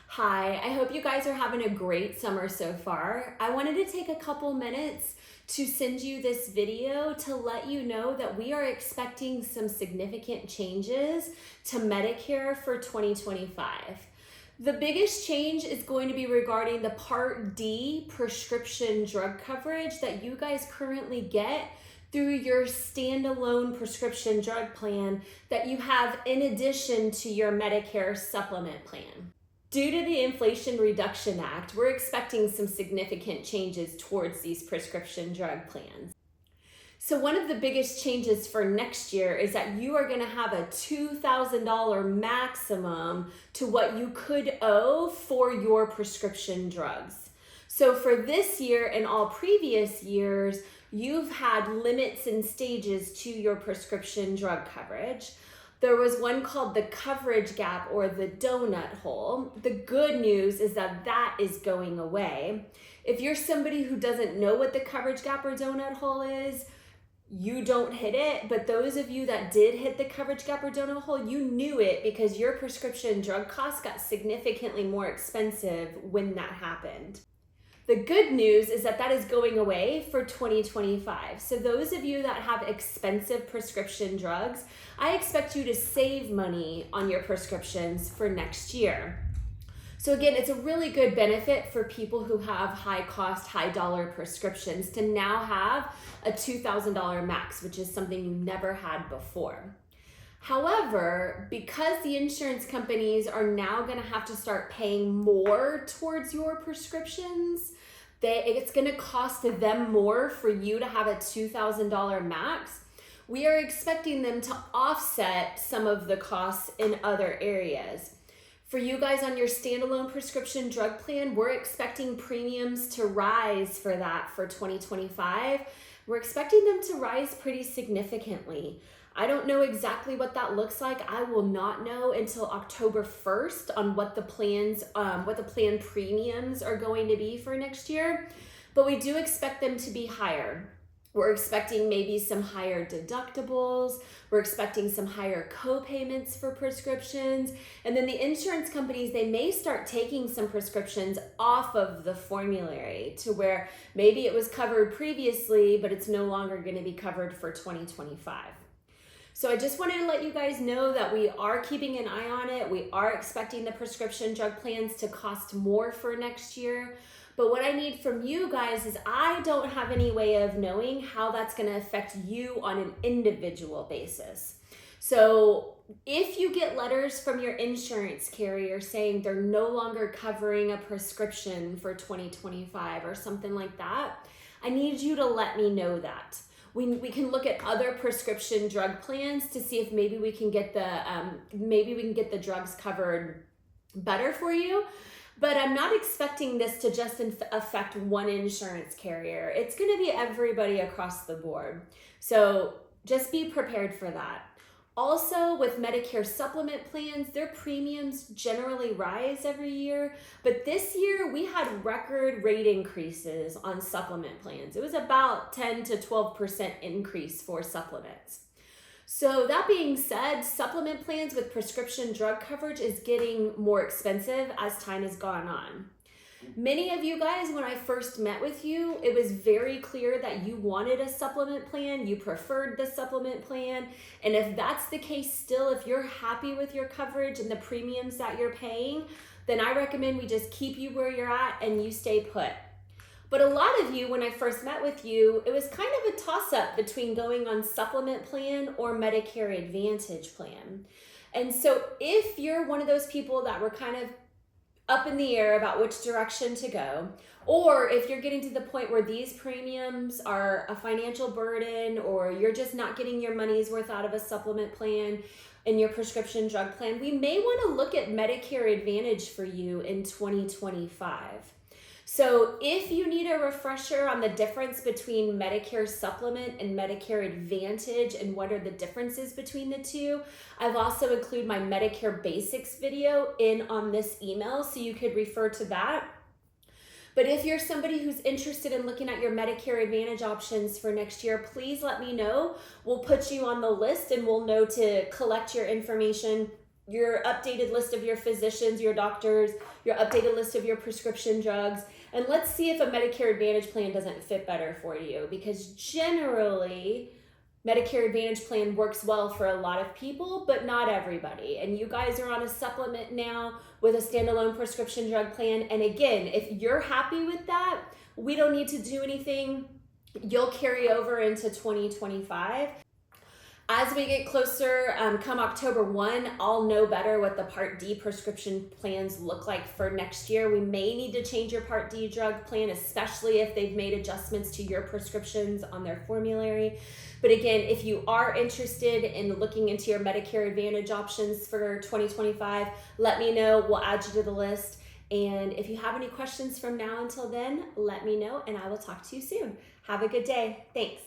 Hi, I hope you guys are having a great summer so far. I wanted to take a couple minutes to send you this video to let you know that we are expecting some significant changes to Medicare for 2025. The biggest change is going to be regarding the Part D prescription drug coverage that you guys currently get through your standalone prescription drug plan that you have in addition to your Medicare supplement plan. Due to the Inflation Reduction Act, we're expecting some significant changes towards these prescription drug plans. So one of the biggest changes for next year is that you are going to have a $2,000 maximum to what you could owe for your prescription drugs. So for this year and all previous years, you've had limits and stages to your prescription drug coverage. There was one called the coverage gap or the donut hole. The good news is that that is going away. If you're somebody who doesn't know what the coverage gap or donut hole is, you don't hit it, but those of you that did hit the coverage gap or donut hole, you knew it because your prescription drug costs got significantly more expensive when that happened. The good news is that that is going away for 2025. So those of you that have expensive prescription drugs, I expect you to save money on your prescriptions for next year. So again, it's a really good benefit for people who have high cost, high dollar prescriptions to now have a $2,000 max, which is something you never had before. However, because the insurance companies are now going to have to start paying more towards your prescriptions, it's going to cost them more for you to have a $2,000 max. We are expecting them to offset some of the costs in other areas. For you guys on your standalone prescription drug plan, we're expecting premiums to rise for that for 2025. We're expecting them to rise pretty significantly. I don't know exactly what that looks like. I will not know until October 1st on what the plan premiums are going to be for next year, but we do expect them to be higher. We're expecting maybe some higher deductibles. We're expecting some higher co-payments for prescriptions. And then the insurance companies, they may start taking some prescriptions off of the formulary to where maybe it was covered previously, but it's no longer going to be covered for 2025. So I just wanted to let you guys know that we are keeping an eye on it. We are expecting the prescription drug plans to cost more for next year. But what I need from you guys is I don't have any way of knowing how that's going to affect you on an individual basis. So if you get letters from your insurance carrier saying they're no longer covering a prescription for 2025 or something like that, I need you to let me know that. We can look at other prescription drug plans to see if maybe we can get the drugs covered better for you. But I'm not expecting this to just affect one insurance carrier. It's going to be everybody across the board. So just be prepared for that. Also, with Medicare supplement plans, their premiums generally rise every year, but this year we had record rate increases on supplement plans. It was about 10 to 12% increase for supplements. So that being said, supplement plans with prescription drug coverage is getting more expensive as time has gone on. Many of you guys, when I first met with you, it was very clear that you wanted a supplement plan, you preferred the supplement plan, and if that's the case still, if you're happy with your coverage and the premiums that you're paying, then I recommend we just keep you where you're at and you stay put. But a lot of you, when I first met with you, it was kind of a toss-up between going on supplement plan or Medicare Advantage plan. And so if you're one of those people that were kind of up in the air about which direction to go, or if you're getting to the point where these premiums are a financial burden, or you're just not getting your money's worth out of a supplement plan in your prescription drug plan, we may want to look at Medicare Advantage for you in 2025. So if you need a refresher on the difference between Medicare Supplement and Medicare Advantage and what are the differences between the two, I've also included my Medicare Basics video on this email, so you could refer to that. But if you're somebody who's interested in looking at your Medicare Advantage options for next year, please let me know. We'll put you on the list and we'll know to collect your information your updated list of your physicians, your doctors, your updated list of your prescription drugs, and let's see if a Medicare Advantage plan doesn't fit better for you, because generally Medicare Advantage plan works well for a lot of people, but not everybody. And you guys are on a supplement now with a standalone prescription drug plan. And again, if you're happy with that, we don't need to do anything. You'll carry over into 2025. As we get closer, come October 1, I'll know better what the Part D prescription plans look like for next year. We may need to change your Part D drug plan, especially if they've made adjustments to your prescriptions on their formulary. But again, if you are interested in looking into your Medicare Advantage options for 2025, let me know. We'll add you to the list. And if you have any questions from now until then, let me know and I will talk to you soon. Have a good day. Thanks.